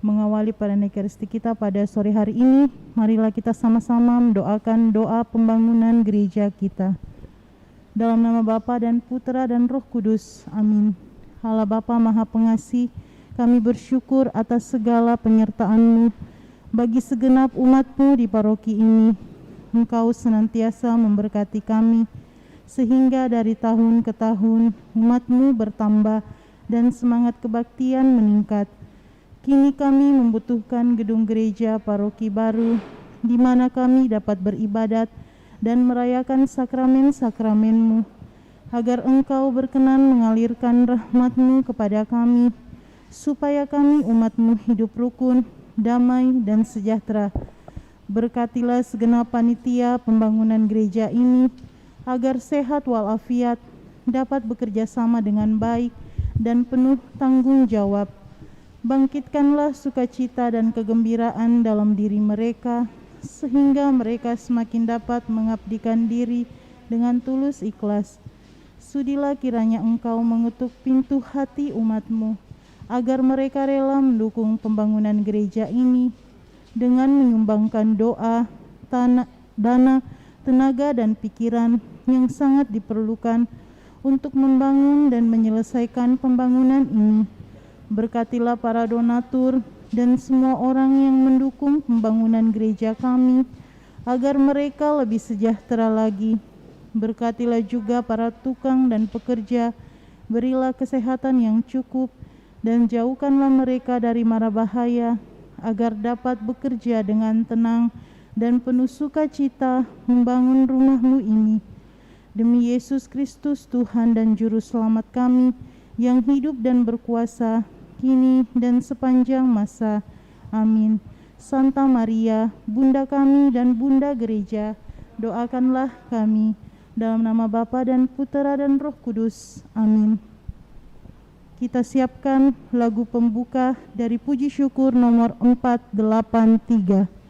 Mengawali pada Ekaristi kita pada sore hari ini, marilah kita sama-sama mendoakan doa pembangunan gereja kita. Dalam nama Bapa dan Putera dan Roh Kudus. Amin. Allah Bapa Maha Pengasih, kami bersyukur atas segala penyertaan-Mu bagi segenap umat-Mu di paroki ini. Engkau senantiasa memberkati kami, sehingga dari tahun ke tahun umat-Mu bertambah dan semangat kebaktian meningkat. Kini kami membutuhkan gedung gereja paroki baru, di mana kami dapat beribadat dan merayakan sakramen-sakramen-Mu, agar Engkau berkenan mengalirkan rahmat-Mu kepada kami, supaya kami umat-Mu hidup rukun, damai, dan sejahtera. Berkatilah segenap panitia pembangunan gereja ini, agar sehat walafiat, dapat bekerja sama dengan baik dan penuh tanggung jawab. Bangkitkanlah sukacita dan kegembiraan dalam diri mereka, sehingga mereka semakin dapat mengabdikan diri dengan tulus ikhlas. Sudilah kiranya Engkau mengetuk pintu hati umat-Mu, agar mereka rela mendukung pembangunan gereja ini dengan menyumbangkan doa, dana, tenaga, dan pikiran yang sangat diperlukan untuk membangun dan menyelesaikan pembangunan ini. Berkatilah para donatur dan semua orang yang mendukung pembangunan gereja kami, agar mereka lebih sejahtera lagi. Berkatilah juga para tukang dan pekerja, berilah kesehatan yang cukup, dan jauhkanlah mereka dari mara bahaya, agar dapat bekerja dengan tenang dan penuh sukacita membangun rumah-Mu ini. Demi Yesus Kristus Tuhan dan Juru Selamat kami, yang hidup dan berkuasa kini dan sepanjang masa. Amin. Santa Maria, Bunda kami dan Bunda Gereja, doakanlah kami. Dalam nama Bapa dan Putera dan Roh Kudus. Amin. Kita siapkan lagu pembuka dari Puji Syukur nomor 483.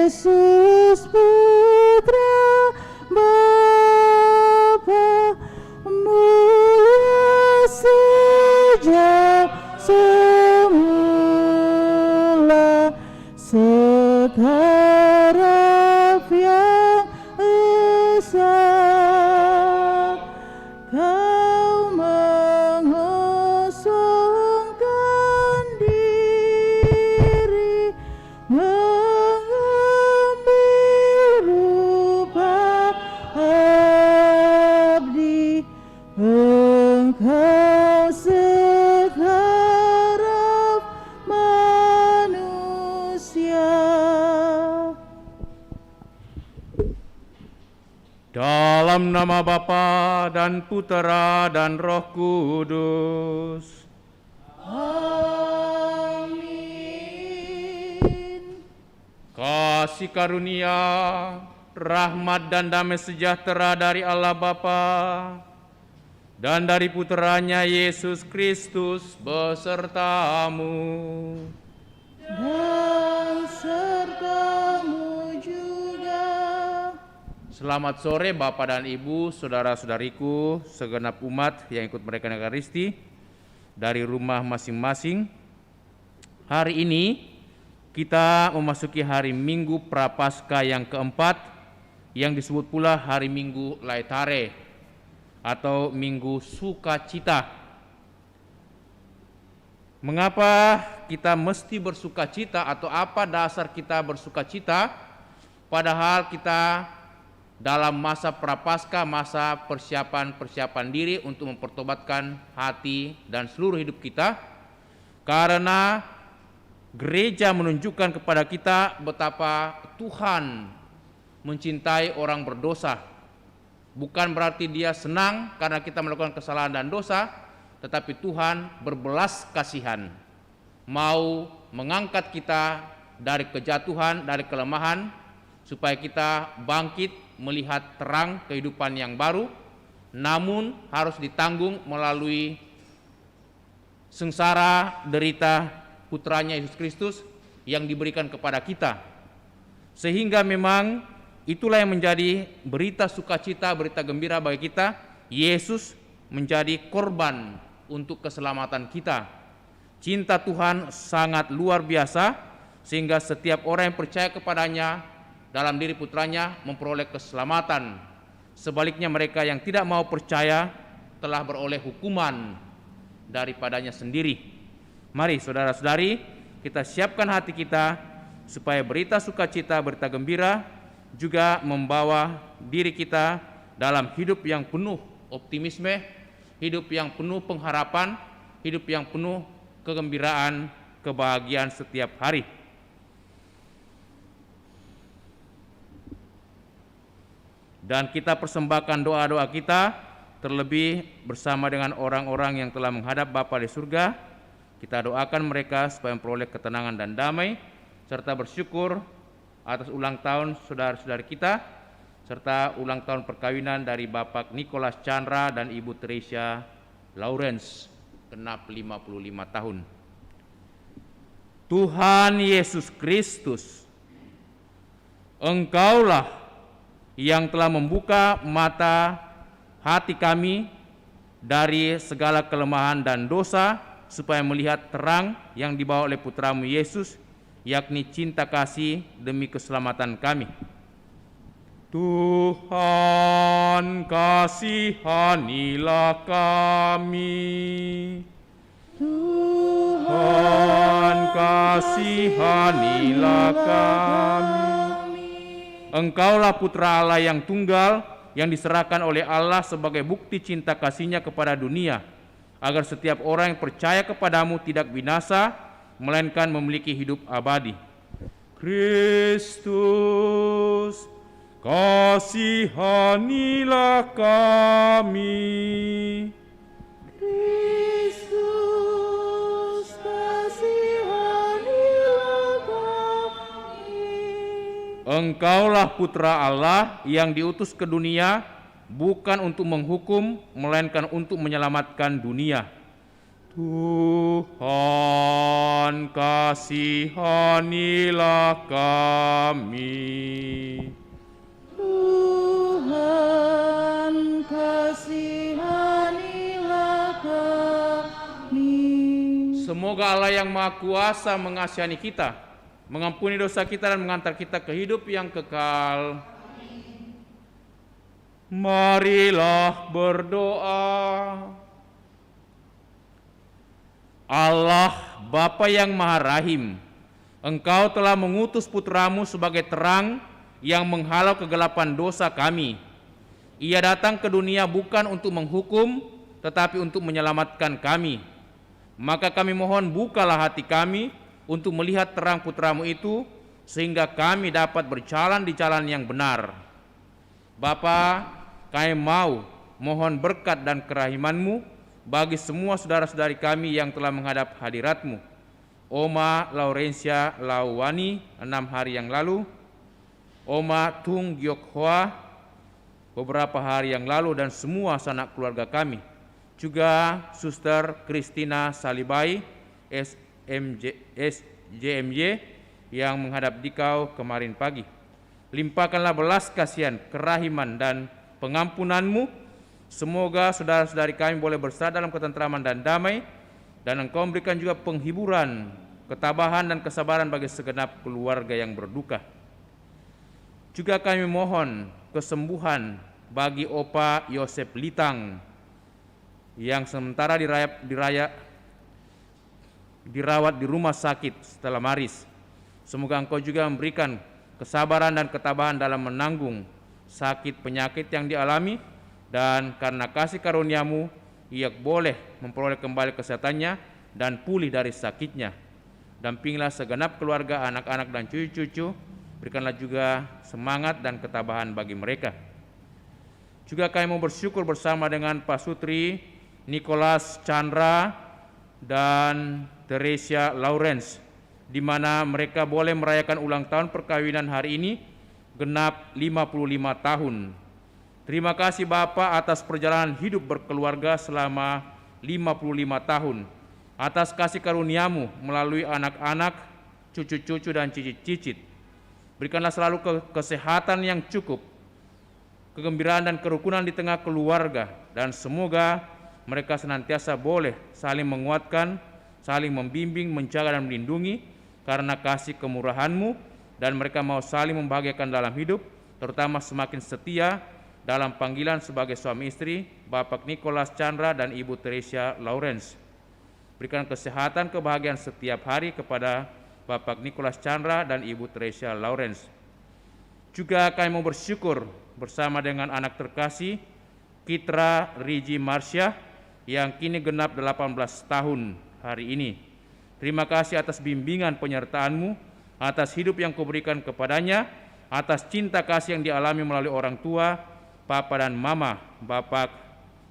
Yesus Putra Bapa, mulia sejak semula, setaraf yang esa, Kau mengosongkan diri, mengambil rupa abdi. Engkau setaraf manusia. Dalam nama Bapa dan Putera dan Roh Kudus. Amin. Kasih karunia, rahmat dan damai sejahtera dari Allah Bapa dan dari Puteranya Yesus Kristus besertamu. Dan sertamu juga. Selamat sore Bapak dan Ibu, saudara-saudariku, segenap umat yang ikut merayakan Ekaristi dari rumah masing-masing. Hari ini kita memasuki hari Minggu Prapaskah yang keempat yang disebut pula hari Minggu Laetare atau Minggu Sukacita. Mengapa kita mesti bersukacita atau apa dasar kita bersukacita padahal kita dalam masa prapaskah, masa persiapan diri untuk mempertobatkan hati dan seluruh hidup kita, karena gereja menunjukkan kepada kita betapa Tuhan mencintai orang berdosa. Bukan berarti dia senang karena kita melakukan kesalahan dan dosa, tetapi Tuhan berbelas kasihan, mau mengangkat kita dari kejatuhan, dari kelemahan, supaya kita bangkit melihat terang kehidupan yang baru, namun harus ditanggung melalui sengsara derita putranya Yesus Kristus yang diberikan kepada kita. Sehingga memang itulah yang menjadi berita sukacita, berita gembira bagi kita. Yesus menjadi korban untuk keselamatan kita. Cinta Tuhan sangat luar biasa sehingga setiap orang yang percaya kepadanya dalam diri putranya memperoleh keselamatan. Sebaliknya mereka yang tidak mau percaya telah beroleh hukuman daripadanya sendiri. Mari saudara-saudari, kita siapkan hati kita supaya berita sukacita, berita gembira juga membawa diri kita dalam hidup yang penuh optimisme, hidup yang penuh pengharapan, hidup yang penuh kegembiraan, kebahagiaan setiap hari. Dan kita persembahkan doa-doa kita, terlebih bersama dengan orang-orang yang telah menghadap Bapa di surga. Kita doakan mereka supaya memperoleh ketenangan dan damai, serta bersyukur atas ulang tahun saudara-saudari kita, serta ulang tahun perkawinan dari Bapak Nicholas Chandra dan Ibu Teresia Lawrence, genap 55 tahun. Tuhan Yesus Kristus, Engkaulah yang telah membuka mata hati kami dari segala kelemahan dan dosa, supaya melihat terang yang dibawa oleh Putramu Yesus, yakni cinta kasih demi keselamatan kami. Tuhan, kasihanilah kami. Tuhan, kasihanilah kami. Engkaulah Putra Allah yang tunggal, yang diserahkan oleh Allah sebagai bukti cinta kasih-Nya kepada dunia, agar setiap orang yang percaya kepadamu tidak binasa, melainkan memiliki hidup abadi. Kristus, kasihanilah kami. Kristus, kasihanilah kami. Engkaulah Putra Allah yang diutus ke dunia, bukan untuk menghukum, melainkan untuk menyelamatkan dunia. Tuhan, kasihanilah kami. Tuhan, kasihanilah kami. Semoga Allah yang Maha Kuasa mengasihi kita, mengampuni dosa kita dan mengantar kita ke hidup yang kekal. Marilah berdoa. Allah Bapa yang Maha Rahim, Engkau telah mengutus Putramu sebagai terang yang menghalau kegelapan dosa kami. Ia datang ke dunia bukan untuk menghukum, tetapi untuk menyelamatkan kami. Maka kami mohon bukalah hati kami untuk melihat terang Putramu itu, sehingga kami dapat berjalan di jalan yang benar. Bapa, kami mau mohon berkat dan kerahiman-Mu bagi semua saudara-saudari kami yang telah menghadap hadirat-Mu. Oma Laurencia Lawani 6 hari yang lalu, Oma Tung Giok Hoa beberapa hari yang lalu, dan semua sanak keluarga kami. Juga Suster Christina Salibai SJMJ yang menghadap Dikau kemarin pagi. Limpahkanlah belas kasihan, kerahiman dan pengampunan-Mu. Semoga saudara-saudari kami boleh bersatu dalam ketentraman dan damai, dan Engkau memberikan juga penghiburan, ketabahan dan kesabaran bagi segenap keluarga yang berduka. Juga kami mohon kesembuhan bagi Opa Yosep Litang yang sementara dirawat di rumah sakit Stella Maris. Semoga Engkau juga memberikan kesabaran dan ketabahan dalam menanggung sakit penyakit yang dialami, dan karena kasih karunia-Mu ia boleh memperoleh kembali kesehatannya dan pulih dari sakitnya. Dampingilah segenap keluarga, anak-anak dan cucu-cucu, berikanlah juga semangat dan ketabahan bagi mereka. Juga kami mau bersyukur bersama dengan Pak Sutri Nicholas Chandra dan Teresia Lawrence, di mana mereka boleh merayakan ulang tahun perkawinan hari ini genap 55 tahun. Terima kasih Bapak atas perjalanan hidup berkeluarga selama 55 tahun, atas kasih karunia-Mu melalui anak-anak, cucu-cucu dan cicit-cicit. Berikanlah selalu kesehatan yang cukup, kegembiraan dan kerukunan di tengah keluarga, dan semoga mereka senantiasa boleh saling menguatkan, saling membimbing, menjaga dan melindungi karena kasih kemurahan-Mu, dan mereka mau saling membahagiakan dalam hidup, terutama semakin setia dalam panggilan sebagai suami istri, Bapak Nicholas Chandra dan Ibu Teresia Lawrence. Berikan kesehatan, kebahagiaan setiap hari kepada Bapak Nicholas Chandra dan Ibu Teresia Lawrence. Juga kami mau bersyukur bersama dengan anak terkasih Kitra Riji Marsya yang kini genap 18 tahun hari ini. Terima kasih atas bimbingan penyertaan-Mu, atas hidup yang Kau berikan kepadanya, atas cinta kasih yang dialami melalui orang tua, Papa dan Mama, Bapak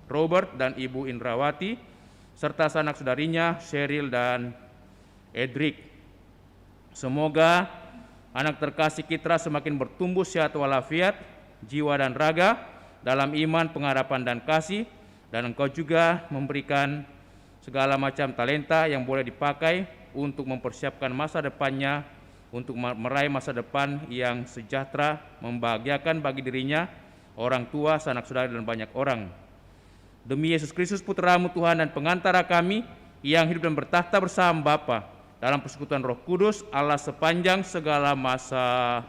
Robert dan Ibu Indrawati, serta sanak saudarinya Sheryl dan Edric. Semoga anak terkasih Kitra semakin bertumbuh sehat walafiat, jiwa dan raga, dalam iman, pengharapan dan kasih, dan Engkau juga memberikan segala macam talenta yang boleh dipakai untuk mempersiapkan masa depannya, untuk meraih masa depan yang sejahtera, membahagiakan bagi dirinya, orang tua, sanak saudara dan banyak orang. Demi Yesus Kristus Putra-Mu Tuhan dan pengantara kami yang hidup dan bertahta bersama Bapa dalam persekutuan Roh Kudus, Allah sepanjang segala masa.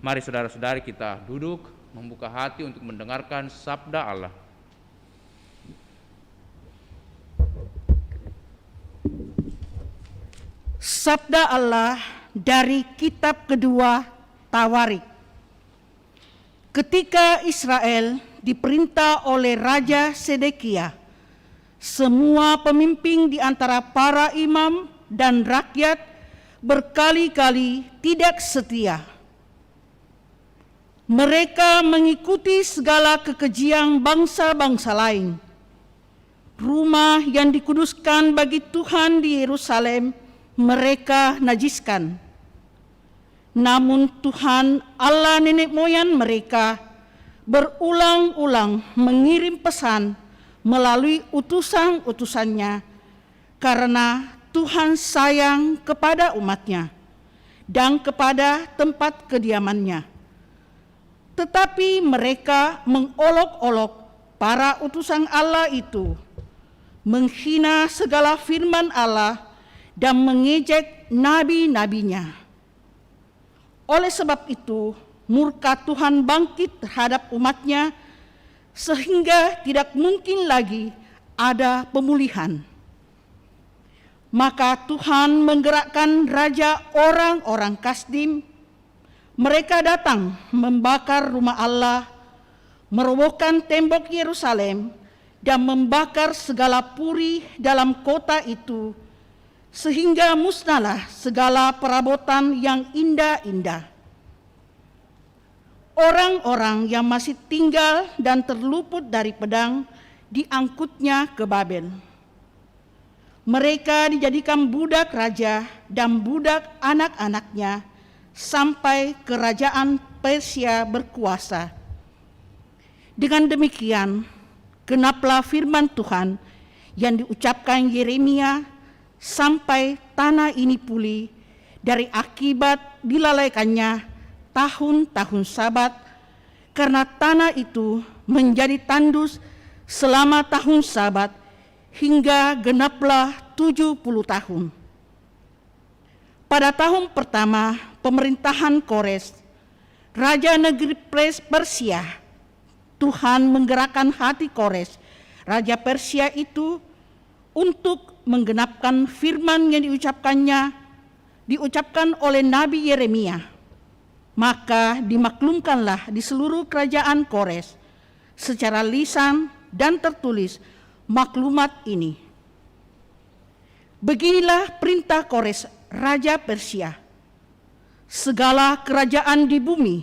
Mari saudara-saudari kita duduk, membuka hati untuk mendengarkan sabda Allah. Sabda Allah dari kitab kedua Tawarik. Ketika Israel diperintah oleh Raja Sedekia, semua pemimpin di antara para imam dan rakyat berkali-kali tidak setia. Mereka mengikuti segala kekejian bangsa-bangsa lain. Rumah yang dikuduskan bagi Tuhan di Yerusalem mereka najiskan. Namun Tuhan Allah nenek moyang mereka berulang-ulang mengirim pesan melalui utusan-utusannya karena Tuhan sayang kepada umatnya dan kepada tempat kediamannya. Tetapi mereka mengolok-olok para utusan Allah itu, menghina segala firman Allah dan mengejek nabi-nabinya. Oleh sebab itu, murka Tuhan bangkit terhadap umatnya sehingga tidak mungkin lagi ada pemulihan. Maka Tuhan menggerakkan raja orang-orang Kasdim. Mereka datang membakar rumah Allah, merobohkan tembok Yerusalem, dan membakar segala puri dalam kota itu, sehingga musnahlah segala perabotan yang indah-indah. Orang-orang yang masih tinggal dan terluput dari pedang diangkutnya ke Babel. Mereka dijadikan budak raja dan budak anak-anaknya sampai kerajaan Persia berkuasa. Dengan demikian, genaplah firman Tuhan yang diucapkan Yeremia, sampai tanah ini pulih dari akibat dilalaikannya tahun-tahun Sabat, karena tanah itu menjadi tandus selama tahun Sabat hingga genaplah 70 tahun. Pada tahun pertama pemerintahan Kores, Raja negeri Persia, Tuhan menggerakkan hati Kores, Raja Persia itu, untuk menggenapkan firman yang diucapkan oleh Nabi Yeremia. Maka dimaklumkanlah di seluruh kerajaan Kores secara lisan dan tertulis maklumat ini. Beginilah perintah Kores, Raja Persia. Segala kerajaan di bumi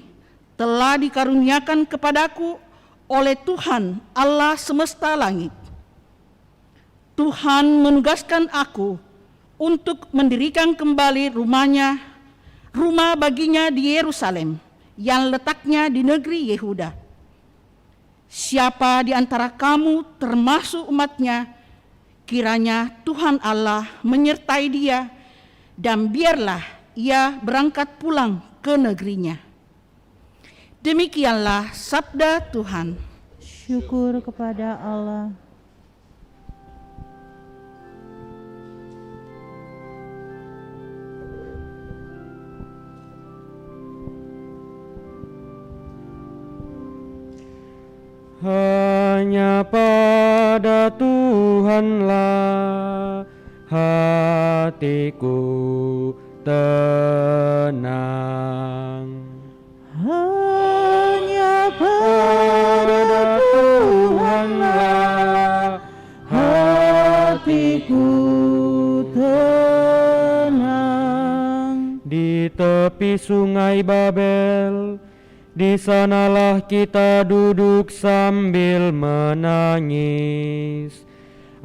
telah dikaruniakan kepadaku oleh Tuhan Allah semesta langit. Tuhan menugaskan aku untuk mendirikan kembali rumah baginya di Yerusalem yang letaknya di negeri Yehuda. Siapa di antara kamu termasuk umatnya, kiranya Tuhan Allah menyertai dia, dan biarlah ia berangkat pulang ke negerinya. Demikianlah sabda Tuhan. Syukur kepada Allah. Hanya pada Tuhanlah hatiku tenang. Hanya pada Tuhanlah hatiku tenang. Di tepi sungai Babel, di sanalah kita duduk sambil menangis.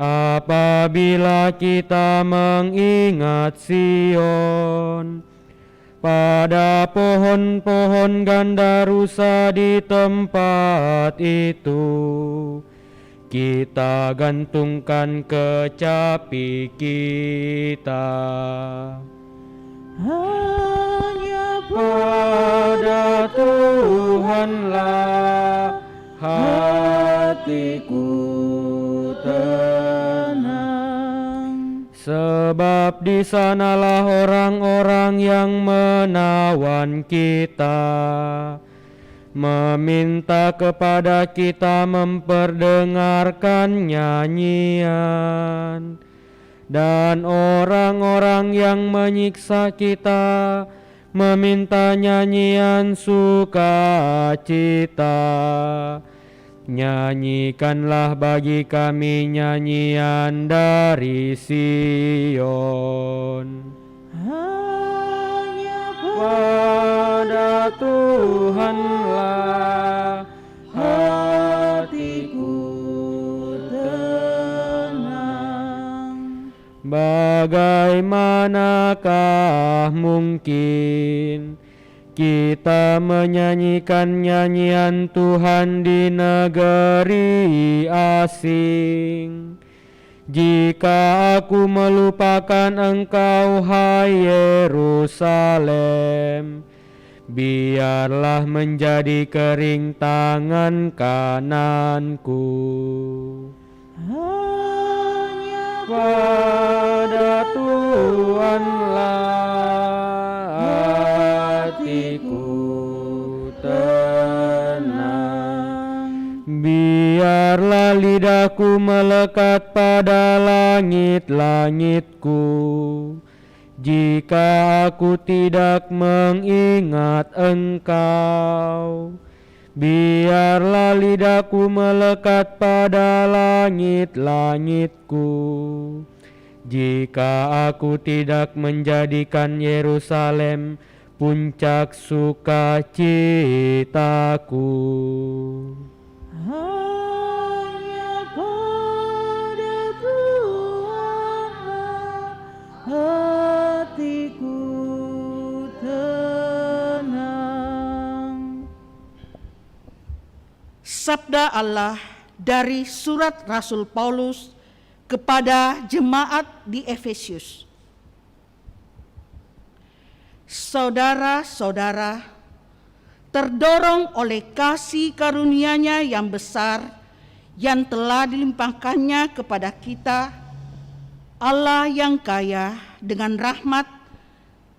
Apabila kita mengingat Sion, pada pohon-pohon gandarusa di tempat itu, kita gantungkan kecapi kita. Hanya Pada Tuhanlah hatiku tenang. Sebab di sanalah orang-orang yang menawan kita, meminta kepada kita memperdengarkan nyanyian. Dan orang-orang yang menyiksa kita meminta nyanyian sukacita. Nyanyikanlah bagi kami nyanyian dari Sion. hanya Pada Tuhanlah hatiku tenang. Bagaimanakah mungkin kita menyanyikan nyanyian Tuhan di negeri asing, jika aku melupakan Engkau, hai Yerusalem? Biarlah menjadi kering tangan kananku. Hanya Pada Tuhanlah hatiku tenang. Biarlah lidahku melekat pada langit-langitku, jika aku tidak mengingat Engkau. Biarlah lidahku melekat pada langit-langitku, jika aku tidak menjadikan Yerusalem puncak sukacitaku. hanya pada Tuhanlah hatiku tenang. Sabda Allah dari surat Rasul Paulus kepada jemaat di Efesus. Saudara-saudara, terdorong oleh kasih karunia-Nya yang besar yang telah dilimpahkannya kepada kita, Allah yang kaya dengan rahmat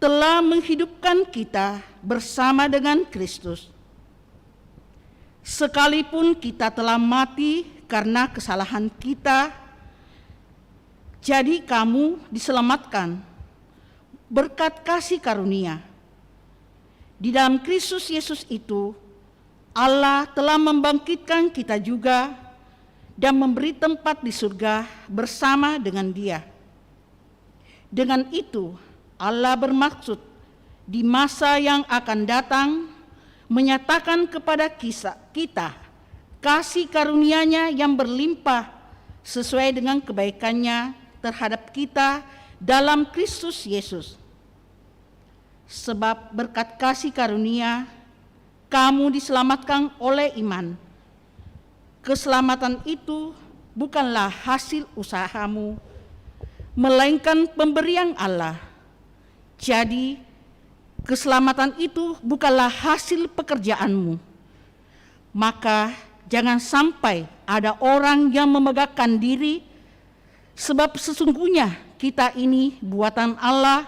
telah menghidupkan kita bersama dengan Kristus. Sekalipun kita telah mati karena kesalahan kita, jadi kamu diselamatkan berkat kasih karunia. Di dalam Kristus Yesus itu, Allah telah membangkitkan kita juga dan memberi tempat di surga bersama dengan Dia. Dengan itu, Allah bermaksud di masa yang akan datang menyatakan kepada kita kasih karunia-Nya yang berlimpah sesuai dengan kebaikan-Nya terhadap kita dalam Kristus Yesus. Sebab berkat kasih karunia, kamu diselamatkan oleh iman. Keselamatan itu bukanlah hasil usahamu, melainkan pemberian Allah. Jadi, keselamatan itu bukanlah hasil pekerjaanmu. Maka jangan sampai ada orang yang memegahkan diri, sebab sesungguhnya kita ini buatan Allah,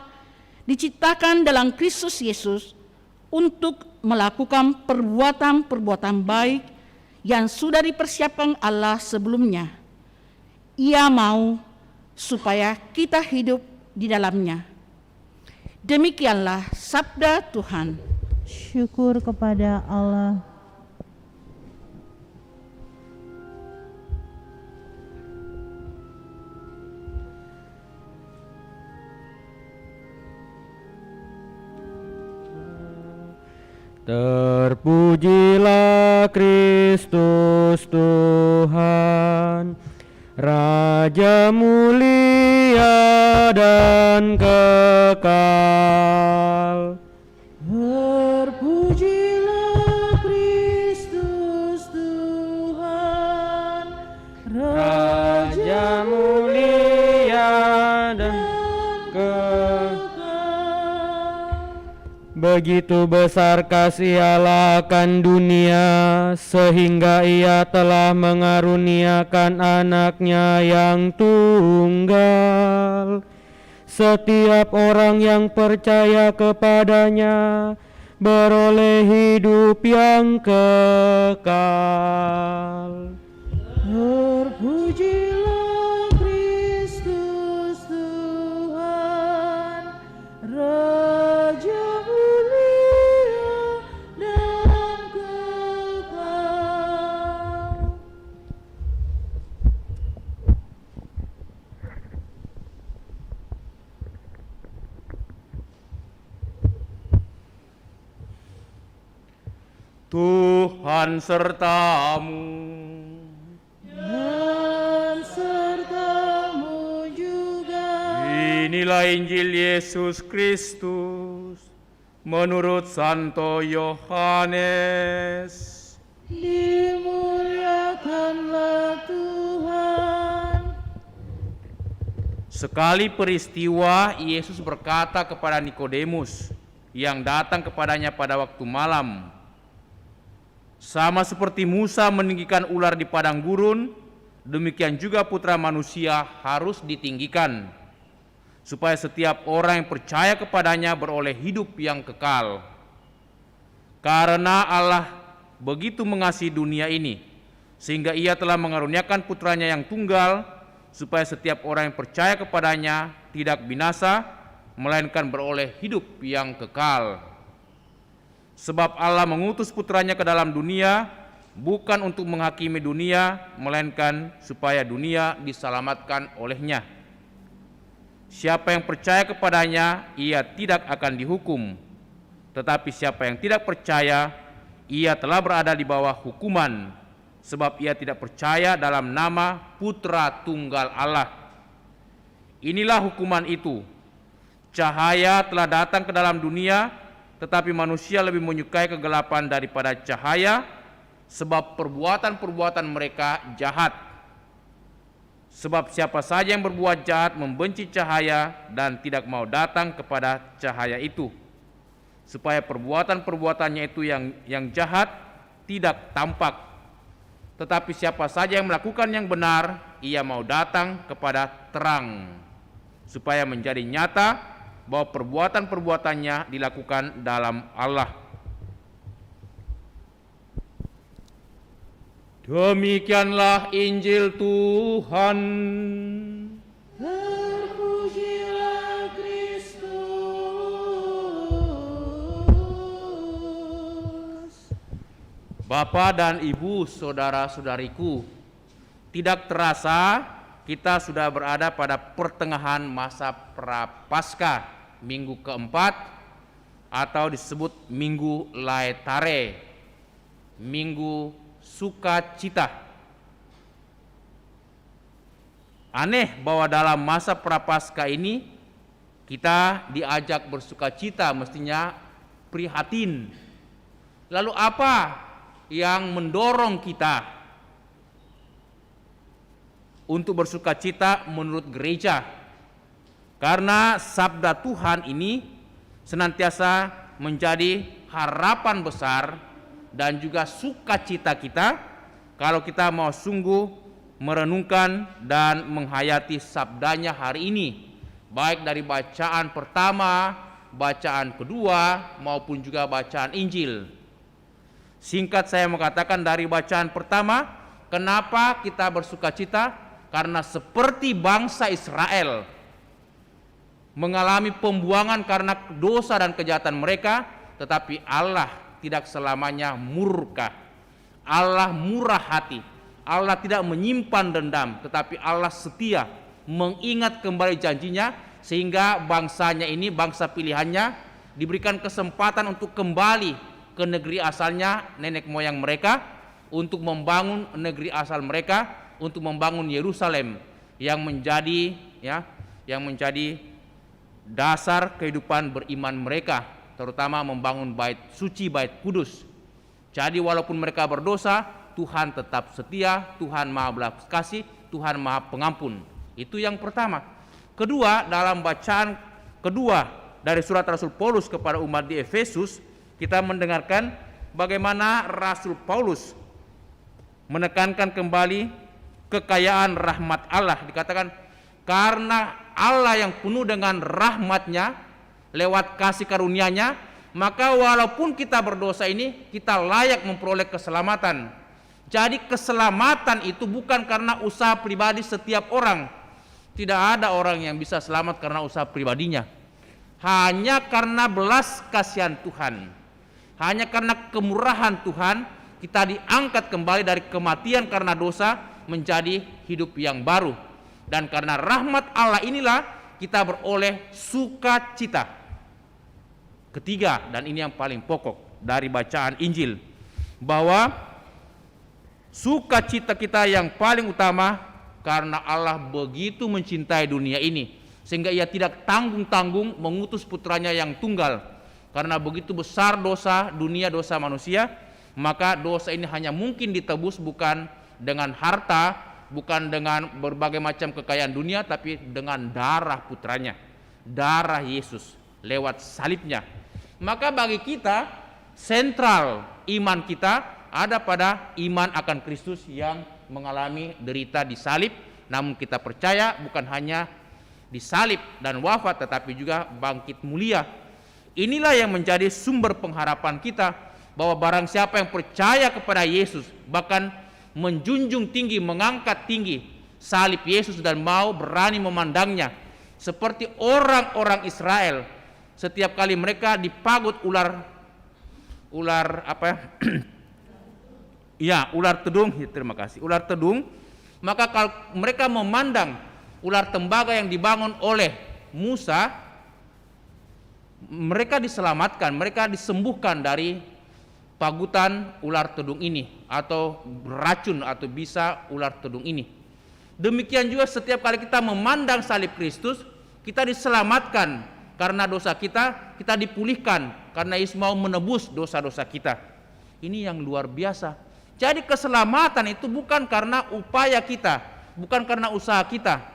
diciptakan dalam Kristus Yesus untuk melakukan perbuatan-perbuatan baik yang sudah dipersiapkan Allah sebelumnya. Ia mau supaya kita hidup di dalamnya. Demikianlah sabda Tuhan. Syukur kepada Allah. Terpujilah Kristus Tuhan, Raja mulia dan kekal. Terpujilah Kristus Tuhan, Raja mulia dan kekal. Begitu besar kasih Allah akan dunia, sehingga Ia telah mengaruniakan anaknya yang tunggal. Setiap orang yang percaya kepadanya beroleh hidup yang kekal. Terpujilah Kristus Tuhan, Raja mulia dan kekal. Tuhan sertamu. Dan sertamu juga. Inilah Injil Yesus Kristus menurut Santo Yohanes. Dimuliakanlah Tuhan. Sekali peristiwa, Yesus berkata kepada Nikodemus yang datang kepadanya pada waktu malam, "Sama seperti Musa meninggikan ular di padang gurun, demikian juga Putra Manusia harus ditinggikan, supaya setiap orang yang percaya kepadanya beroleh hidup yang kekal. Karena Allah begitu mengasihi dunia ini, sehingga Ia telah mengaruniakan Putranya yang tunggal, supaya setiap orang yang percaya kepadanya tidak binasa, melainkan beroleh hidup yang kekal. Sebab Allah mengutus Putranya ke dalam dunia, bukan untuk menghakimi dunia, melainkan supaya dunia diselamatkan olehnya. Siapa yang percaya kepadanya, ia tidak akan dihukum. Tetapi siapa yang tidak percaya, ia telah berada di bawah hukuman, sebab ia tidak percaya dalam nama Putra Tunggal Allah. Inilah hukuman itu. Cahaya telah datang ke dalam dunia, tetapi manusia lebih menyukai kegelapan daripada cahaya, sebab perbuatan-perbuatan mereka jahat. Sebab siapa saja yang berbuat jahat membenci cahaya dan tidak mau datang kepada cahaya itu, supaya perbuatan-perbuatannya itu yang jahat tidak tampak. Tetapi siapa saja yang melakukan yang benar, ia mau datang kepada terang, supaya menjadi nyata bahwa perbuatan-perbuatannya dilakukan dalam Allah. Demikianlah Injil Tuhan. Terpujilah Kristus. Bapak dan Ibu, saudara-saudariku, tidak terasa kita sudah berada pada pertengahan masa Prapaskah, minggu keempat, atau disebut Minggu Laetare, Minggu Sukacita. Aneh bahwa dalam masa Prapaskah ini kita diajak bersukacita, mestinya prihatin. Lalu apa yang mendorong kita untuk bersukacita menurut gereja? Karena sabda Tuhan ini senantiasa menjadi harapan besar dan juga sukacita kita kalau kita mau sungguh merenungkan dan menghayati sabdanya hari ini, baik dari bacaan pertama, bacaan kedua, maupun juga bacaan Injil. Singkat saya mengatakan dari bacaan pertama, kenapa kita bersukacita? Karena seperti bangsa Israel mengalami pembuangan karena dosa dan kejahatan mereka, tetapi Allah tidak selamanya murka. Allah murah hati. Allah tidak menyimpan dendam, tetapi Allah setia mengingat kembali janjinya, sehingga bangsanya ini, bangsa pilihannya, diberikan kesempatan untuk kembali ke negeri asalnya, nenek moyang mereka, untuk membangun negeri asal mereka, untuk membangun Yerusalem yang menjadi dasar kehidupan beriman mereka, terutama membangun bait suci, bait kudus. Jadi walaupun mereka berdosa, Tuhan tetap setia, Tuhan Maha belas kasih, Tuhan Maha pengampun. Itu yang pertama. Kedua, dalam bacaan kedua dari surat Rasul Paulus kepada umat di Efesus, kita mendengarkan bagaimana Rasul Paulus menekankan kembali kekayaan rahmat Allah. Dikatakan karena Allah yang penuh dengan rahmatnya lewat kasih karunia-Nya, maka walaupun kita berdosa ini, kita layak memperoleh keselamatan. Jadi keselamatan itu bukan karena usaha pribadi setiap orang. Tidak ada orang yang bisa selamat karena usaha pribadinya. Hanya karena belas kasihan Tuhan, hanya karena kemurahan Tuhan, kita diangkat kembali dari kematian karena dosa menjadi hidup yang baru. Dan karena rahmat Allah inilah kita beroleh sukacita. Ketiga, dan ini yang paling pokok dari bacaan Injil, bahwa sukacita kita yang paling utama karena Allah begitu mencintai dunia ini, sehingga Ia tidak tanggung-tanggung mengutus putranya yang tunggal. Karena begitu besar dosa dunia, dosa manusia, maka dosa ini hanya mungkin ditebus bukan dengan harta, bukan dengan berbagai macam kekayaan dunia, tapi dengan darah putranya, darah Yesus lewat salibnya. Maka bagi kita, sentral iman kita ada pada iman akan Kristus yang mengalami derita di salib, namun kita percaya bukan hanya disalib dan wafat, tetapi juga bangkit mulia. Inilah yang menjadi sumber pengharapan kita, bahwa barang siapa yang percaya kepada Yesus, bahkan menjunjung tinggi, mengangkat tinggi salib Yesus dan mau berani memandangnya, seperti orang-orang Israel, setiap kali mereka dipagut ular ular tedung, terima kasih, ular tedung, maka kalau mereka memandang ular tembaga yang dibangun oleh Musa, mereka diselamatkan, mereka disembuhkan dari pagutan ular tedung ini, atau racun atau bisa ular tedung ini. Demikian juga setiap kali kita memandang salib Kristus, kita diselamatkan karena dosa kita dipulihkan karena Yesus mau menebus dosa-dosa kita. Ini yang luar biasa. Jadi keselamatan itu bukan karena upaya kita, bukan karena usaha kita.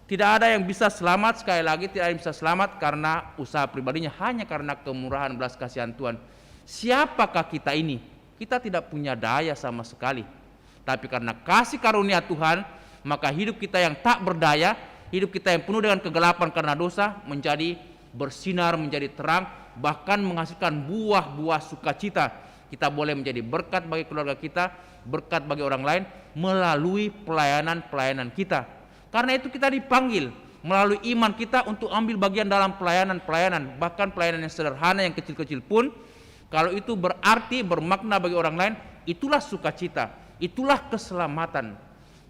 Tidak ada yang bisa selamat, sekali lagi tidak ada yang bisa selamat karena usaha pribadinya, hanya karena kemurahan belas kasihan Tuhan. Siapakah kita ini? Kita tidak punya daya sama sekali. Tapi karena kasih karunia Tuhan, maka hidup kita yang tak berdaya, hidup kita yang penuh dengan kegelapan karena dosa, menjadi bersinar menjadi terang, bahkan menghasilkan buah-buah sukacita. Kita boleh menjadi berkat bagi keluarga kita, berkat bagi orang lain melalui pelayanan-pelayanan kita. Karena itu kita dipanggil melalui iman kita untuk ambil bagian dalam pelayanan-pelayanan, bahkan pelayanan yang sederhana, yang kecil-kecil pun, kalau itu berarti, bermakna bagi orang lain, itulah sukacita, itulah keselamatan.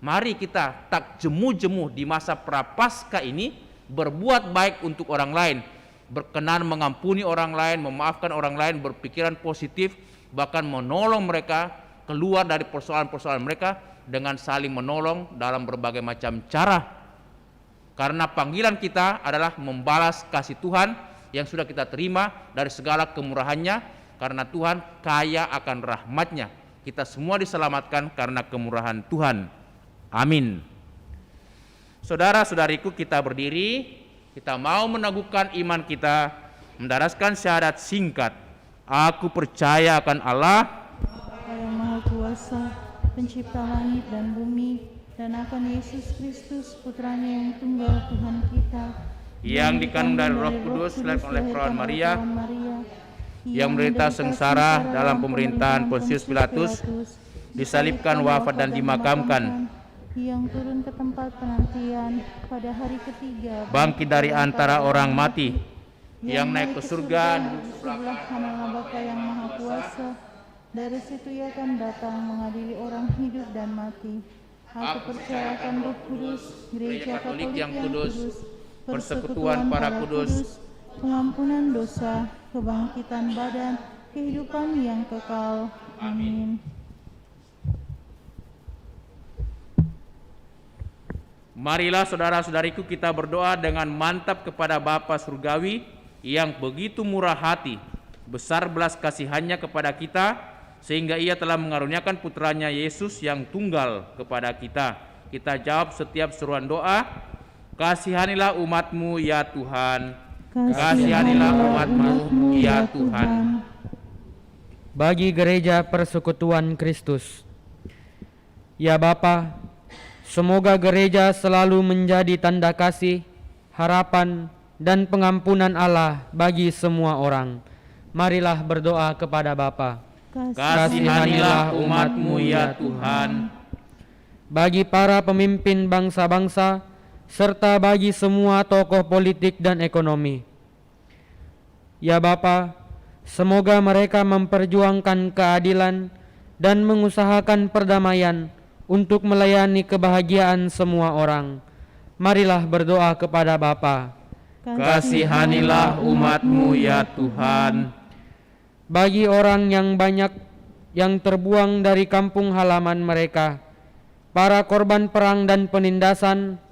Mari kita tak jemu-jemu di masa prapaskah ini berbuat baik untuk orang lain, berkenan mengampuni orang lain, memaafkan orang lain, berpikiran positif, bahkan menolong mereka keluar dari persoalan-persoalan mereka dengan saling menolong dalam berbagai macam cara. Karena panggilan kita adalah membalas kasih Tuhan yang sudah kita terima dari segala kemurahannya, karena Tuhan kaya akan rahmatnya. Kita semua diselamatkan karena kemurahan Tuhan. Amin. Saudara-saudariku, kita berdiri, kita mau meneguhkan iman kita, mendaraskan syahadat singkat. Aku percaya akan Allah, Bapa yang Maha Kuasa, pencipta langit dan bumi, dan akan Yesus Kristus, putranya yang tunggal Tuhan kita, yang dikandung dari Roh Kudus, dilahirkan oleh perawan Maria, yang menderita sengsara dalam pemerintahan Pontius Pilatus, disalibkan, wafat dan dimakamkan, yang turun ke tempat penantian pada hari ketiga, bangkit dari antara orang mati, yang naik ke surga, di sebelah kanan Bapa yang Maha Kuasa. Dari situ ia akan datang mengadili orang hidup dan mati. Aku percaya akan Roh Kudus, Gereja Katolik yang kudus, persekutuan para kudus, pengampunan dosa, kebangkitan badan, kehidupan yang kekal. Amin. Marilah saudara-saudariku kita berdoa dengan mantap kepada Bapa Surgawi yang begitu murah hati, besar belas kasihannya kepada kita, sehingga ia telah mengaruniakan putranya Yesus yang tunggal kepada kita. Kita jawab setiap seruan doa. Kasihanilah umat-Mu ya Tuhan. Kasihanilah umat-Mu ya Tuhan. Bagi Gereja Persekutuan Kristus, ya Bapa, semoga gereja selalu menjadi tanda kasih, harapan, dan pengampunan Allah bagi semua orang. Marilah berdoa kepada Bapa. Kasihanilah umat-Mu ya Tuhan. Bagi para pemimpin bangsa-bangsa, serta bagi semua tokoh politik dan ekonomi. Ya Bapa, semoga mereka memperjuangkan keadilan dan mengusahakan perdamaian untuk melayani kebahagiaan semua orang. Marilah berdoa kepada Bapa. Kasihanilah umat-Mu ya Tuhan. Bagi orang yang banyak yang terbuang dari kampung halaman mereka, para korban perang dan penindasan,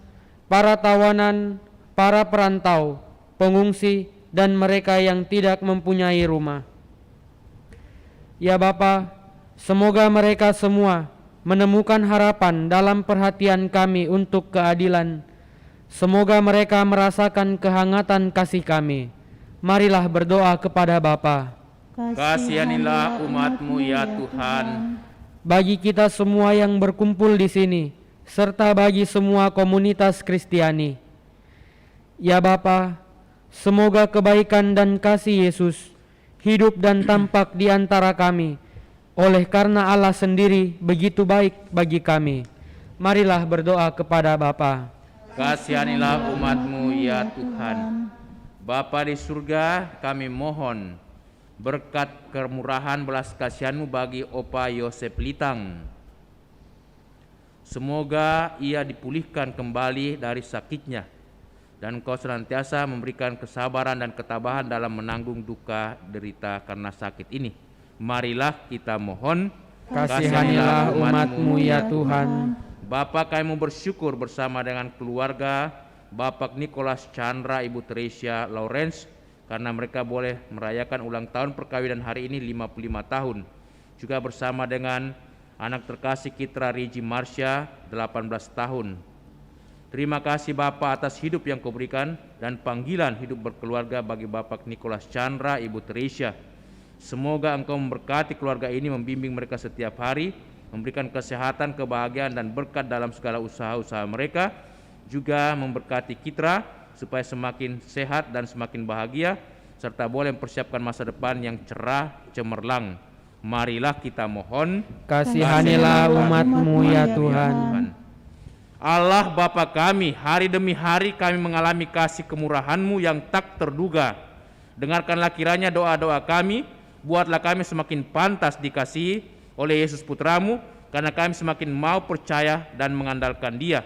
para tawanan, para perantau, pengungsi, dan mereka yang tidak mempunyai rumah. Ya Bapa, semoga mereka semua menemukan harapan dalam perhatian kami untuk keadilan. Semoga mereka merasakan kehangatan kasih kami. Marilah berdoa kepada Bapa. Kasihanilah umat-Mu ya Tuhan. Bagi kita semua yang berkumpul di sini, serta bagi semua komunitas Kristiani, ya Bapa, semoga kebaikan dan kasih Yesus hidup dan tampak di antara kami, oleh karena Allah sendiri begitu baik bagi kami. Marilah berdoa kepada Bapa. Kasihanilah umat-Mu ya Tuhan. Bapa di surga, kami mohon berkat kemurahan belas kasihan-Mu bagi Opa Yosef Litang. Semoga ia dipulihkan kembali dari sakitnya, dan Engkau senantiasa memberikan kesabaran dan ketabahan dalam menanggung duka derita karena sakit ini. Marilah kita mohon. Kasihanilah umat-Mu ya Tuhan. Bapa, kami mau bersyukur bersama dengan keluarga Bapak Nicholas Chandra, Ibu Teresia Lawrence, karena mereka boleh merayakan ulang tahun perkawinan hari ini 55 tahun. Juga bersama dengan anak terkasih Kitra Riji Marsha 18 tahun. Terima kasih Bapa atas hidup yang Kau berikan dan panggilan hidup berkeluarga bagi Bapak Nicholas Chandra, Ibu Teresia. Semoga Engkau memberkati keluarga ini, membimbing mereka setiap hari, memberikan kesehatan, kebahagiaan dan berkat dalam segala usaha-usaha mereka. Juga memberkati Kitra supaya semakin sehat dan semakin bahagia, serta boleh mempersiapkan masa depan yang cerah cemerlang. Marilah kita mohon. Kasihanilah umat-Mu ya Tuhan. Allah Bapa kami, hari demi hari kami mengalami kasih kemurahan-Mu yang tak terduga. Dengarkanlah kiranya doa-doa kami, buatlah kami semakin pantas dikasihi oleh Yesus Putra-Mu, karena kami semakin mau percaya dan mengandalkan Dia.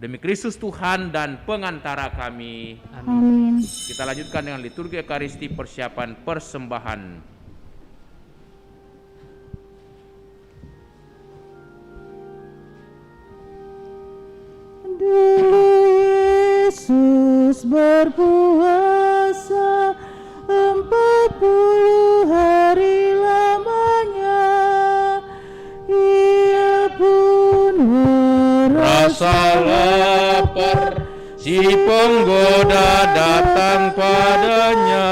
Demi Kristus Tuhan dan pengantara kami. Amin. Kita lanjutkan dengan liturgi Ekaristi persiapan persembahan. Yesus berpuasa 40 hari lamanya. Ia pun Rasa lapar, si penggoda datang padanya.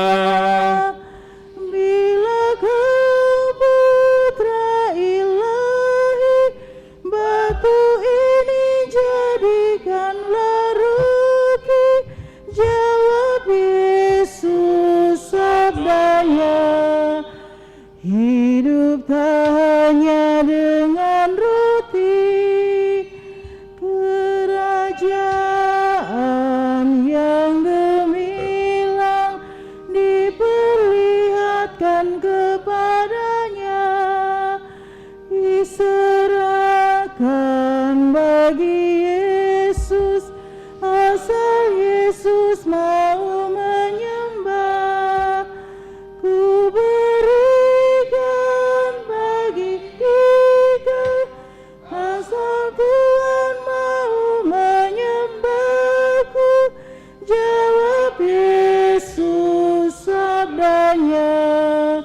Bila Kau Putra Ilahi, batu ini jadikanlah roti. Jawab Yesus sabdanya, hidup tak hanya dengan roti. Kerajaan yang gemilang diperlihatkan kepadanya, diserahkan bagi Yesus, asal Yesus mau menyembah. Ku berikan bagi Engkau, asal Tuhan mau menyembahku. Jawab Yesus sabdanya,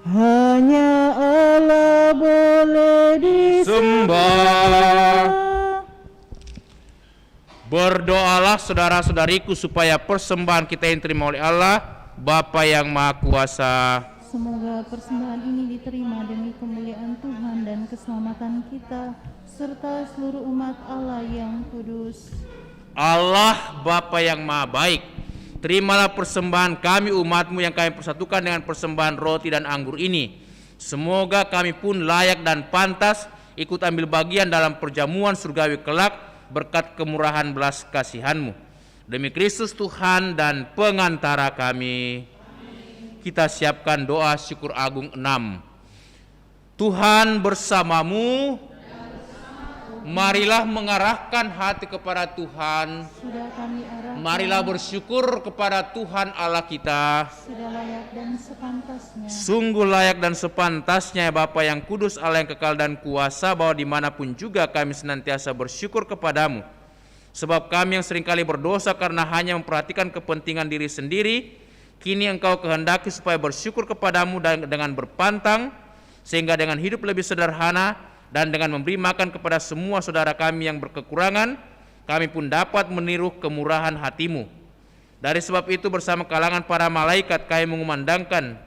hanya Allah boleh disembah. Berdoalah saudara-saudariku supaya persembahan kita yang diterima oleh Allah, Bapa yang Maha Kuasa. Semoga persembahan ini diterima demi kemuliaan Tuhan dan keselamatan kita, serta seluruh umat Allah yang kudus. Allah Bapa yang Maha Baik, terimalah persembahan kami umat-Mu yang kami persatukan dengan persembahan roti dan anggur ini. Semoga kami pun layak dan pantas ikut ambil bagian dalam perjamuan surgawi kelak berkat kemurahan belas kasihan-Mu. Demi Kristus Tuhan dan pengantara kami. Kita siapkan doa syukur agung 6. Tuhan bersamamu. Marilah mengarahkan hati kepada Tuhan. Sudah kami arahkan, Marilah bersyukur kepada Tuhan Allah kita. sudah layak dan sepantasnya. Sungguh layak dan sepantasnya ya Bapa yang kudus, Allah yang kekal dan kuasa, bahwa dimanapun juga kami senantiasa bersyukur kepadamu. Sebab kami yang seringkali berdosa karena hanya memperhatikan kepentingan diri sendiri, kini Engkau kehendaki supaya bersyukur kepadamu dengan berpantang, sehingga dengan hidup lebih sederhana dan dengan memberi makan kepada semua saudara kami yang berkekurangan, kami pun dapat meniru kemurahan hati-Mu. Dari sebab itu bersama kalangan para malaikat kami mengumandangkan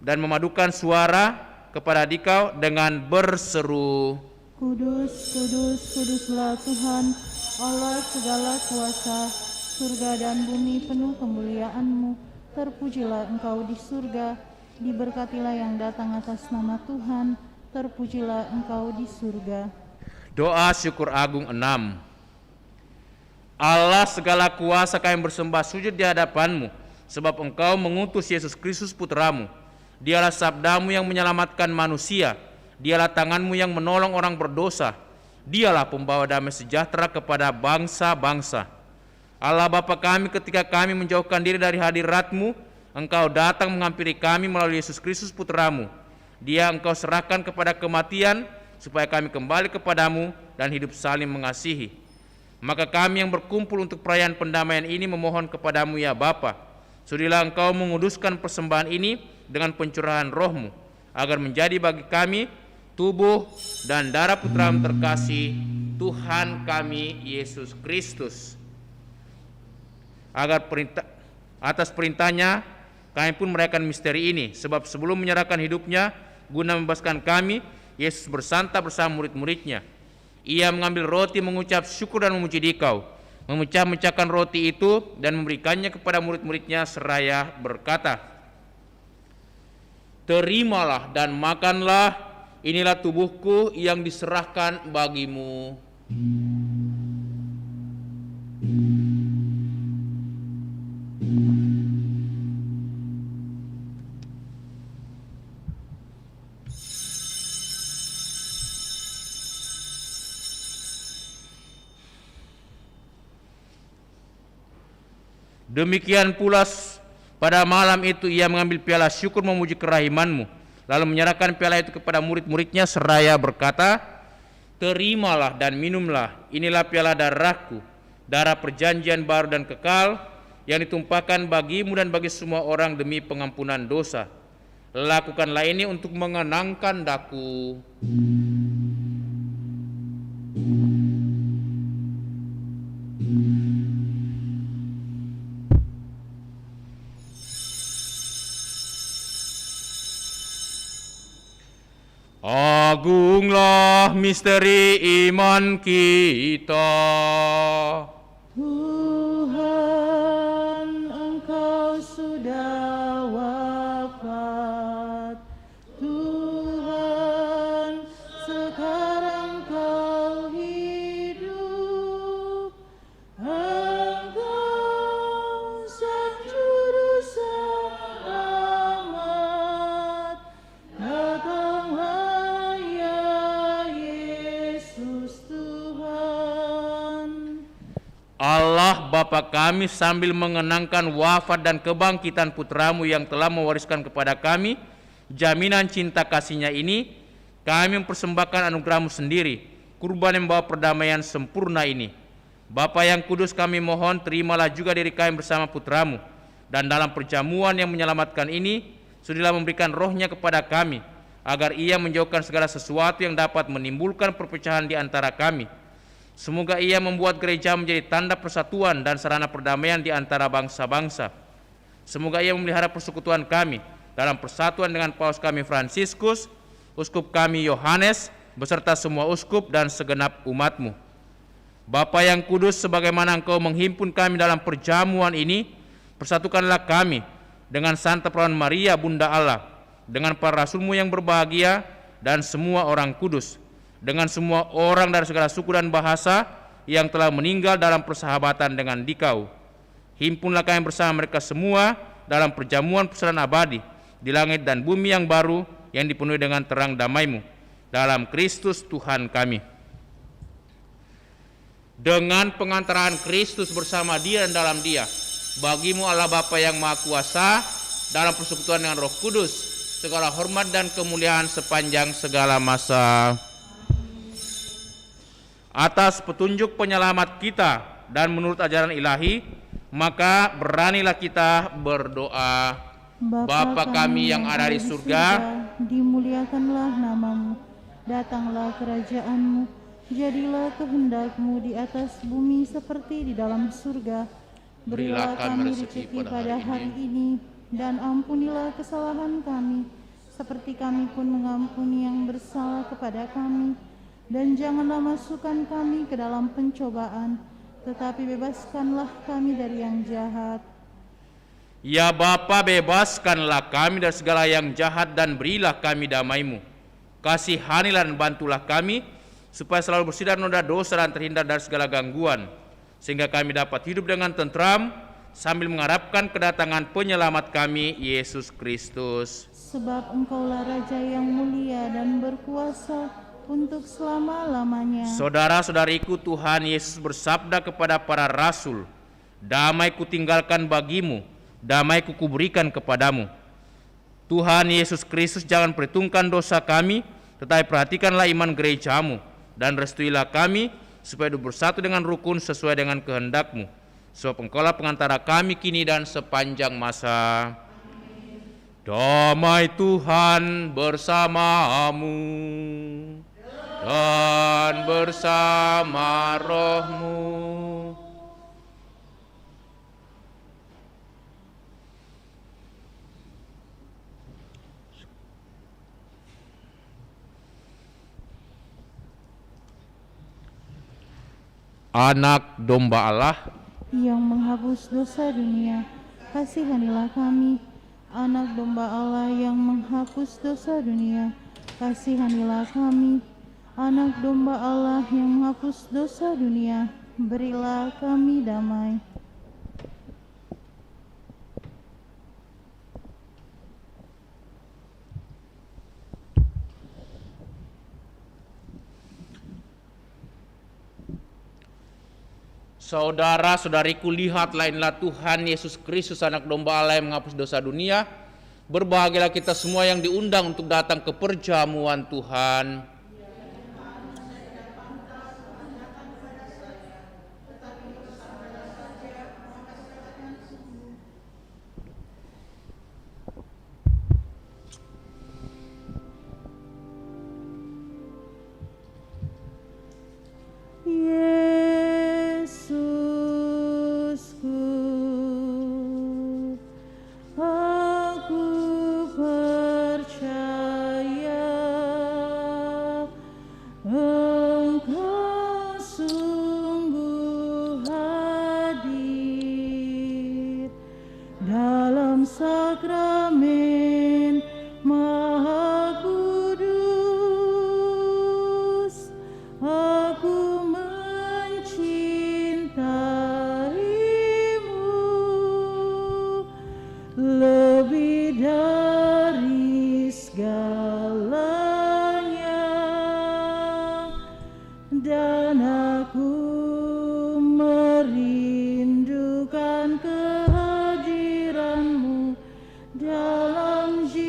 dan memadukan suara kepada Dikau dengan berseru, Kudus, kudus, kuduslah Tuhan, Allah segala kuasa, surga dan bumi penuh kemuliaan-Mu. Terpujilah Engkau di surga, diberkatilah yang datang atas nama Tuhan, terpujilah Engkau di surga. Doa syukur agung 6. Allah segala kuasa, kami bersembah sujud di hadapan-Mu, sebab Engkau mengutus Yesus Kristus Putra-Mu. Dialah sabda-Mu yang menyelamatkan manusia, Dialah tangan-Mu yang menolong orang berdosa, Dialah pembawa damai sejahtera kepada bangsa-bangsa. Allah Bapa kami, ketika kami menjauhkan diri dari hadirat-Mu, Engkau datang menghampiri kami melalui Yesus Kristus Putra-Mu. Dia Engkau serahkan kepada kematian, supaya kami kembali kepadamu dan hidup saling mengasihi. Maka kami yang berkumpul untuk perayaan pendamaian ini memohon kepadamu ya Bapa, sudilah Engkau menguduskan persembahan ini dengan pencurahan Roh-Mu, agar menjadi bagi kami tubuh dan darah Putra-Mu terkasih, Tuhan kami Yesus Kristus. Atas perintahnya kami pun merayakan misteri ini, sebab sebelum menyerahkan hidupnya guna membebaskan kami, Yesus bersantap bersama murid-muridnya. Ia mengambil roti, mengucap syukur dan memuji Dikau, memecah-mecahkan roti itu dan memberikannya kepada murid-muridnya seraya berkata, "Terimalah dan makanlah, inilah tubuhku yang diserahkan bagimu." Demikian pula pada malam itu ia mengambil piala syukur memuji kerahimanmu, lalu menyerahkan piala itu kepada murid-muridnya seraya berkata, "Terimalah dan minumlah, inilah piala darahku, darah perjanjian baru dan kekal, yang ditumpahkan bagimu dan bagi semua orang demi pengampunan dosa. Lakukanlah ini untuk mengenangkan daku." Agunglah misteri iman kita. Tuhan, Engkau sudah wafat. Tuhan, sekarang Kau hidup. Engkau Sang Juru Selamat. Datanglah ya Yesus Tuhan. Allah Bapa kami, sambil mengenangkan wafat dan kebangkitan putramu yang telah mewariskan kepada kami jaminan cinta kasihnya ini, kami mempersembahkan anugerahmu sendiri, kurban yang membawa perdamaian sempurna ini. Bapa yang kudus, kami mohon terimalah juga diri kami bersama putramu, dan dalam perjamuan yang menyelamatkan ini, sudilah memberikan rohnya kepada kami, agar ia menjauhkan segala sesuatu yang dapat menimbulkan perpecahan di antara kami. Semoga ia membuat gereja menjadi tanda persatuan dan sarana perdamaian di antara bangsa-bangsa. Semoga ia memelihara persekutuan kami dalam persatuan dengan Paus kami Fransiskus, uskup kami Yohanes, beserta semua uskup dan segenap umatmu. Bapa yang kudus, sebagaimana Engkau menghimpun kami dalam perjamuan ini, persatukanlah kami dengan Santa Perawan Maria Bunda Allah, dengan para rasulmu yang berbahagia dan semua orang kudus, dengan semua orang dari segala suku dan bahasa yang telah meninggal dalam persahabatan dengan Dikau. Himpunlah kami bersama mereka semua dalam perjamuan persaudaraan abadi di langit dan bumi yang baru, yang dipenuhi dengan terang damai-Mu, dalam Kristus Tuhan kami. Dengan pengantaraan Kristus bersama Dia dan dalam Dia, bagimu Allah Bapa yang Maha Kuasa, dalam persekutuan dengan Roh Kudus, segala hormat dan kemuliaan sepanjang segala masa. Atas petunjuk penyelamat kita dan menurut ajaran ilahi, maka beranilah kita berdoa. Bapa kami yang ada di surga, dimuliakanlah namamu, datanglah kerajaan-Mu, jadilah kehendak-Mu di atas bumi seperti di dalam surga. Berilah kami rezeki pada hari ini, dan ampunilah kesalahan kami, seperti kami pun mengampuni yang bersalah kepada kami. Dan janganlah masukkan kami ke dalam pencobaan, tetapi bebaskanlah kami dari yang jahat. Ya Bapa, bebaskanlah kami dari segala yang jahat dan berilah kami damai-Mu. Kasihanilah dan bantulah kami, supaya selalu bersih dari noda dosa dan terhindar dari segala gangguan, sehingga kami dapat hidup dengan tentram sambil mengharapkan kedatangan penyelamat kami, Yesus Kristus. Sebab Engkaulah Raja yang mulia dan berkuasa untuk selama-lamanya. Saudara-saudariku, Tuhan Yesus bersabda kepada para rasul, "Damai kutinggalkan bagimu, damai kuberikan kepadamu." Tuhan Yesus Kristus jangan perhitungkan dosa kami, tetapi perhatikanlah iman gereja-Mu, dan restuilah kami supaya hidup bersatu dengan rukun sesuai dengan kehendak-Mu. Sebab Engkaulah pengantara kami kini dan sepanjang masa. Damai Tuhan bersamamu dan bersama rohmu. Anak domba Allah yang menghapus dosa dunia, kasihanilah kami. Anak domba Allah yang menghapus dosa dunia, kasihanilah kami. Anak domba Allah yang menghapus dosa dunia, berilah kami damai. Saudara-saudariku, lihatlah, inilah Tuhan Yesus Kristus, anak domba Allah yang menghapus dosa dunia. Berbahagialah kita semua yang diundang untuk datang ke perjamuan Tuhan. Sakramen Maha Kudus, aku mencintaimu lebih dari segalanya, dan aku merindukan kehadiranmu dalam jiwaku.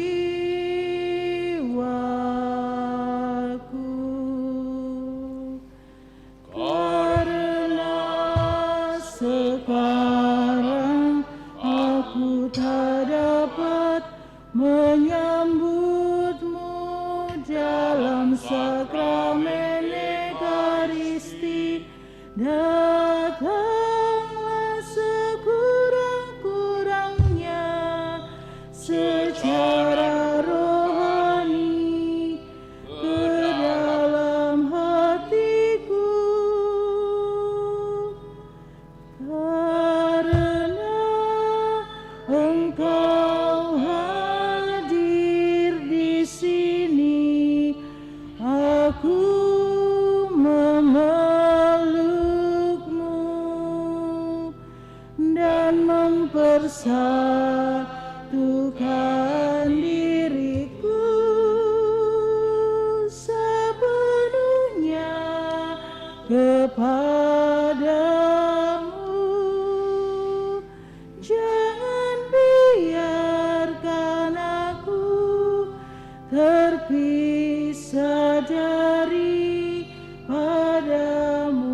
Karena sekarang aku tak dapat menyambutmu dalam sakramen Ekaristi, datanglah sekurang-kurangnya secara rohani ke dalam hatiku, karena Engkau hadir di sini. Aku memelukmu dan mempersatukan diriku sepenuhnya kepadamu. Jangan biarkan aku terpisah dari padamu.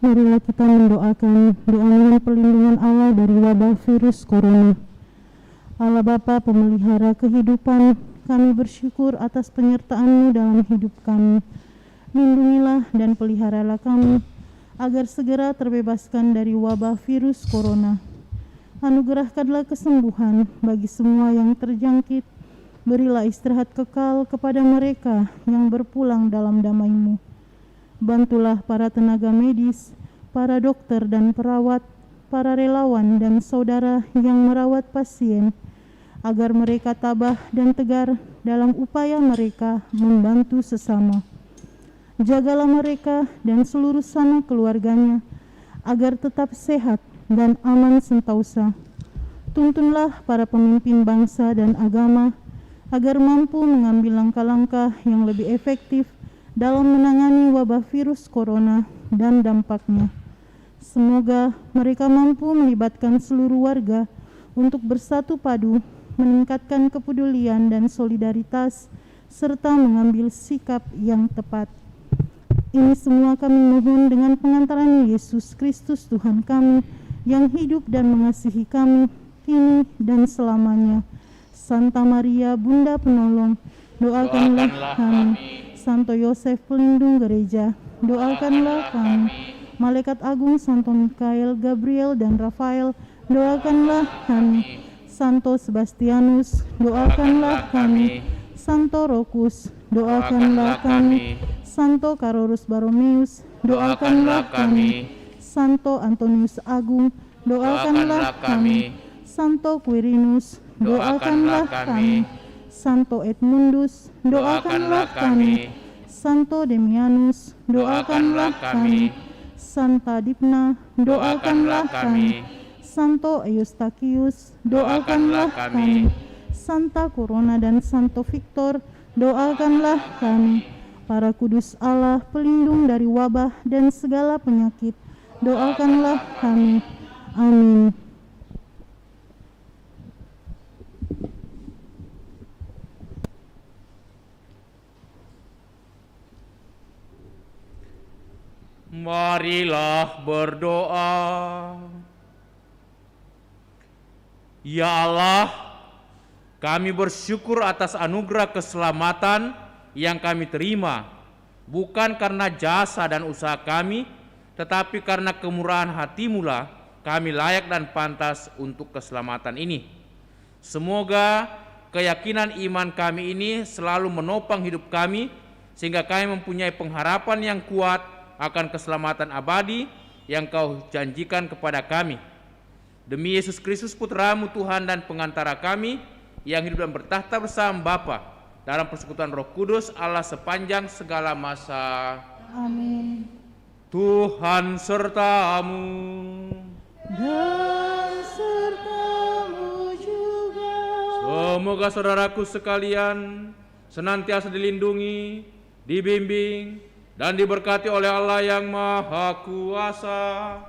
Marilah kita mendoakan doa mohon perlindungan Allah dari wabah virus corona. Allah Bapa pemelihara kehidupan, kami bersyukur atas penyertaan-Mu dalam hidup kami. Lindungilah dan peliharalah kami, agar segera terbebaskan dari wabah virus corona. Anugerahkanlah kesembuhan bagi semua yang terjangkit. Berilah istirahat kekal kepada mereka yang berpulang dalam damai-Mu. Bantulah para tenaga medis, para dokter dan perawat, para relawan dan saudara yang merawat pasien, agar mereka tabah dan tegar dalam upaya mereka membantu sesama. Jagalah mereka dan seluruh sanak keluarganya, agar tetap sehat dan aman sentausa. Tuntunlah para pemimpin bangsa dan agama, agar mampu mengambil langkah-langkah yang lebih efektif dalam menangani wabah virus corona dan dampaknya. Semoga mereka mampu melibatkan seluruh warga untuk bersatu padu, meningkatkan kepedulian dan solidaritas, serta mengambil sikap yang tepat. Ini semua kami mohon dengan pengantaran Yesus Kristus Tuhan kami, yang hidup dan mengasihi kami, kini dan selamanya. Santa Maria, Bunda Penolong, doakanlah kami. Santo Yosef, pelindung gereja, doakanlah kami. Malaikat Agung Santo Mikael, Gabriel, dan Rafael, doakanlah kami. Santo Sebastianus, doakanlah kami. Santo Rokus, doakanlah kami. Santo Carolus Baromeus, doakanlah kami. Santo Antonius Agung, doakanlah kami. Santo Quirinus, doakanlah kami. Santo Edmundus, doakanlah kami. Santo Demianus, doakanlah kami. Santa Dipna, doakanlah kami. Santo Eustachius, doakanlah kami. Santa Corona dan Santo Victor, doakanlah kami. Para kudus Allah, pelindung dari wabah dan segala penyakit, doakanlah kami. Amin. Marilah berdoa. Ya Allah, kami bersyukur atas anugerah keselamatan yang kami terima, bukan karena jasa dan usaha kami, tetapi karena kemurahan hati-Mu lah kami layak dan pantas untuk keselamatan ini. Semoga keyakinan iman kami ini selalu menopang hidup kami, sehingga kami mempunyai pengharapan yang kuat akan keselamatan abadi yang Kau janjikan kepada kami. Demi Yesus Kristus Putra-Mu Tuhan dan pengantara kami, yang hidup dan bertahta bersama Bapa dalam persekutuan Roh Kudus, Allah sepanjang segala masa. Amin. Tuhan serta-Mu. Dan serta-Mu juga. Semoga saudaraku sekalian senantiasa dilindungi, dibimbing, dan diberkati oleh Allah yang Maha Kuasa,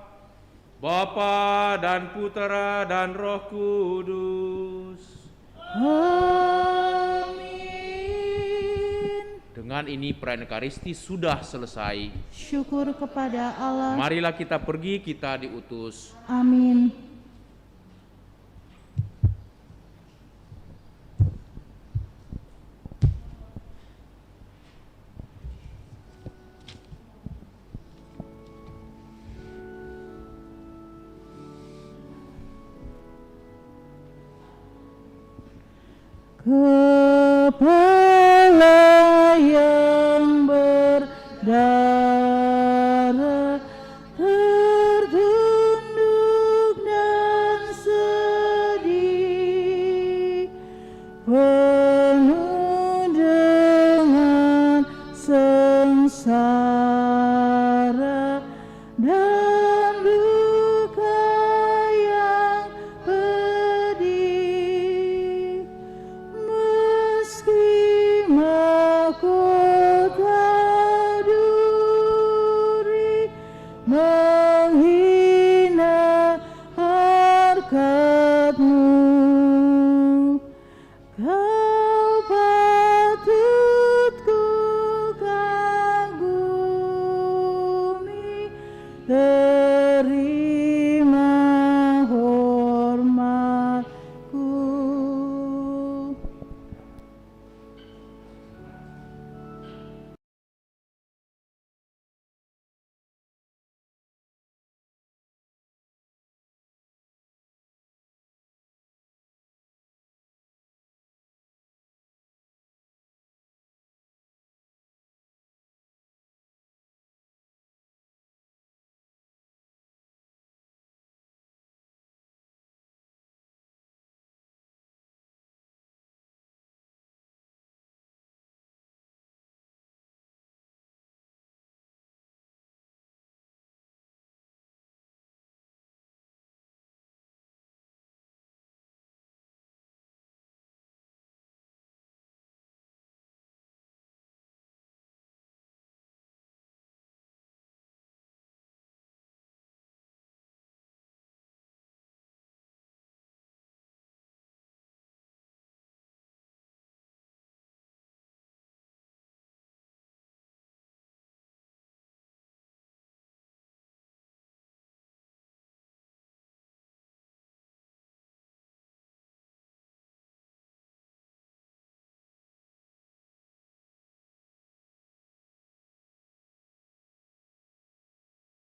Bapa dan Putera dan Roh Kudus. Amin. Dengan ini perayaan Ekaristi sudah selesai. Syukur kepada Allah. Marilah kita pergi, kita diutus. Amin. Ke